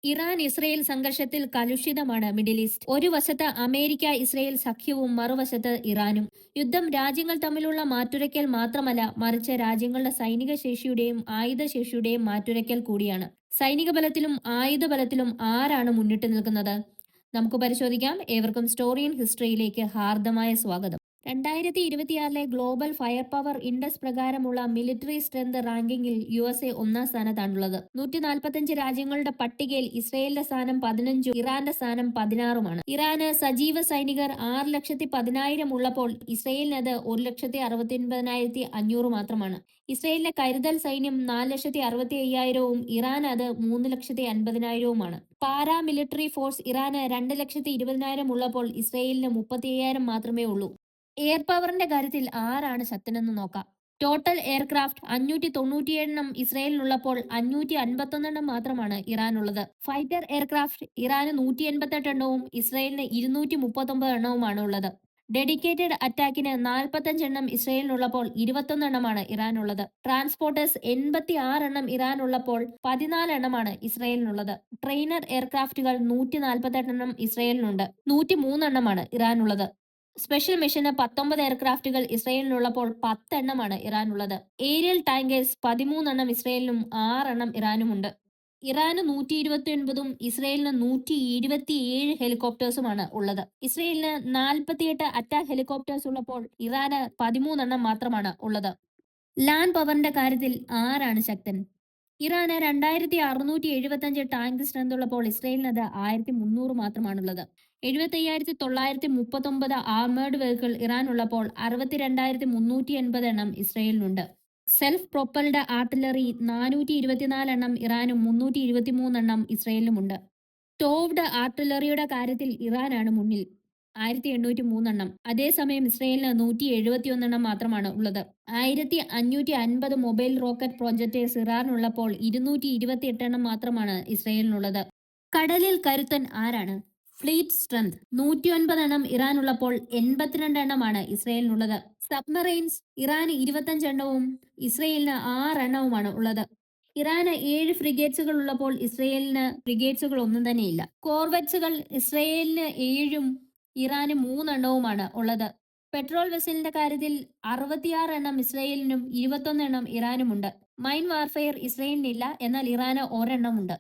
Iran Israel സംഘർഷത്തിൽ കലുഷിതമാണ് middle east. ഒരു വശത്ത് അമേരിക്ക ഇസ്രയേൽ സഖ്യവും മറുവശത്ത് ഇറാനും. യുദ്ധം രാജ്യങ്ങൾ തമ്മിലുള്ള മാറ്റുരയ്ക്കൽ മാത്രമല്ല, മറിച്ച് രാജ്യങ്ങളുടെ സൈനിക ശേഷിയുടെയും ആയുധശേഷിയുടെയും മാറ്റുരയ്ക്കൽ കൂടിയാണ്. സൈനിക ബലത്തിലും ആയുധ ബലത്തിലും ആരാണ് മുന്നിട്ട് നിൽക്കുന്നത്? നമുക്ക് പരിശോധിക്കാം. ഏവർക്കും സ്റ്റോറി ഇൻ ഹിസ്റ്ററിയിലേക്ക് ഹാർദമായ സ്വാഗതം. 2026 ഗ്ലോബൽ ഫയർ പവർ ഇൻഡെക്സ് പ്രകാരമുള്ള മിലിറ്ററി സ്ട്രെങ്ത് റാങ്കിങ്ങിൽ USA ഒന്നാം സ്ഥാനത്താണുള്ളത്. 145 രാജ്യങ്ങളുടെ പട്ടികയിൽ ഇസ്രയേലിന്റെ സ്ഥാനം 15ഉം ഇറാന്റെ സ്ഥാനം 16ഉമാണ്. ഇറാന് സജീവ സൈനികർ 6,10,000 ഉള്ളപ്പോൾ ഇസ്രയേലിനത് 1,69,500 മാത്രമാണ്. ഇസ്രയേലിന്റെ കരുതൽ സൈന്യം 4,65,000വും ഇറാൻ അത് 3,50,000വുമാണ്. പാരാമിലിറ്ററി ഫോഴ്സ് ഇറാന് 2,20,000 ഉള്ളപ്പോൾ ഇസ്രയേലിന് 35,000 മാത്രമേ ഉള്ളൂ. എയർ പവറിന്റെ കാര്യത്തിൽ ആരാണ് ശക്തനെന്ന് നോക്കാം. ടോട്ടൽ എയർക്രാഫ്റ്റ് 597 ഇസ്രയേലിനുള്ളപ്പോൾ 551 മാത്രമാണ് ഇറാനുള്ളത്. ഫൈറ്റർ എയർക്രാഫ്റ്റ് ഇറാന് 188 ഇസ്രയേലിന് 239 ഉള്ളത്. ഡെഡിക്കേറ്റഡ് അറ്റാക്കിന് 45 ഇസ്രയേലിനുള്ളപ്പോൾ 21 ഇറാനുള്ളത്. ട്രാൻസ്പോർട്ടേഴ്സ് 86 ഇറാനുള്ളപ്പോൾ 14 ഇസ്രയേലിനുള്ളത്. ട്രെയിനർ എയർക്രാഫ്റ്റുകൾ 148 ഇസ്രയേലിനുണ്ട്. 103 ഇറാനുള്ളത്. സ്പെഷ്യൽ മിഷന് 19 എയർക്രാഫ്റ്റുകൾ ഇസ്രയേലിനുള്ളപ്പോൾ 10 ഇറാനുള്ളത്. ഏരിയൽ ടാങ്കേഴ്സ് 13 ഇസ്രയേലിനും 6 ഇറാനുമുണ്ട്. ഇറാന് 129ഉം ഇസ്രയേലിന് 127 ഹെലികോപ്റ്റേഴ്സുമാണ് ഉള്ളത്. ഇസ്രയേലിന് 48 അറ്റാക്ക് ഹെലികോപ്റ്റേഴ്സ് ഉള്ളപ്പോൾ ഇറാന് 13 മാത്രമാണ് ഉള്ളത്. ലാൻഡ് പവറിന്റെ കാര്യത്തിൽ ആരാണ് ശക്തൻ? ഇറാന് 2,675 ടാങ്ക് സ്ട്രെങ്ത് ഉള്ളപ്പോൾ ഇസ്രയേലിനത് 1,300 മാത്രമാണുള്ളത്. 75,939 ആർമേഡ് വെഹിക്കിൾ ഇറാനുള്ളപ്പോൾ 62,380 ഇസ്രയേലിനുണ്ട്. സെൽഫ് പ്രൊപ്പൽഡ് ആർട്ടിലറി 424 ഇറാനും 323 ഇസ്രയേലിനുമുണ്ട്. ടോവ്ഡ് ആർട്ടിലറിയുടെ കാര്യത്തിൽ ഇറാനാണ് മുന്നിൽ, 1,803. അതേസമയം ഇസ്രയേലിന് 171 മാത്രമാണ് ഉള്ളത്. 1,550 മൊബൈൽ റോക്കറ്റ് പ്രൊജക്ടേഴ്സ് ഇറാനുള്ളപ്പോൾ 228 മാത്രമാണ് ഇസ്രയേലിനുള്ളത്. കടലിൽ കരുത്തൻ ആരാണ്? Fleet strength 109 ഇറാനുള്ളപ്പോൾ 82 ഇസ്രയേലിനുള്ളത്. സബ്മറൈൻസ് ഇറാന് 25 ഇസ്രയേലിന് 6 ഉള്ളത്. ഇറാന് 7 ഫ്രിഗേറ്റ്സുകൾ ഉള്ളപ്പോൾ ഇസ്രയേലിന് ഫ്രിഗേറ്റ്സുകൾ ഒന്നും തന്നെയില്ല. കോർവെറ്റ്സുകൾ ഇസ്രയേലിന് 7ഉം ഇറാന് 3 ഉള്ളത്. പെട്രോൾ വെസലിന്റെ കാര്യത്തിൽ 66 ഇസ്രയേലിനും 21 ഇറാനുമുണ്ട്. മൈൻ വാർഫെയർ ഇസ്രയേലിനില്ല, എന്നാൽ ഇറാന് 1 ഉണ്ട്.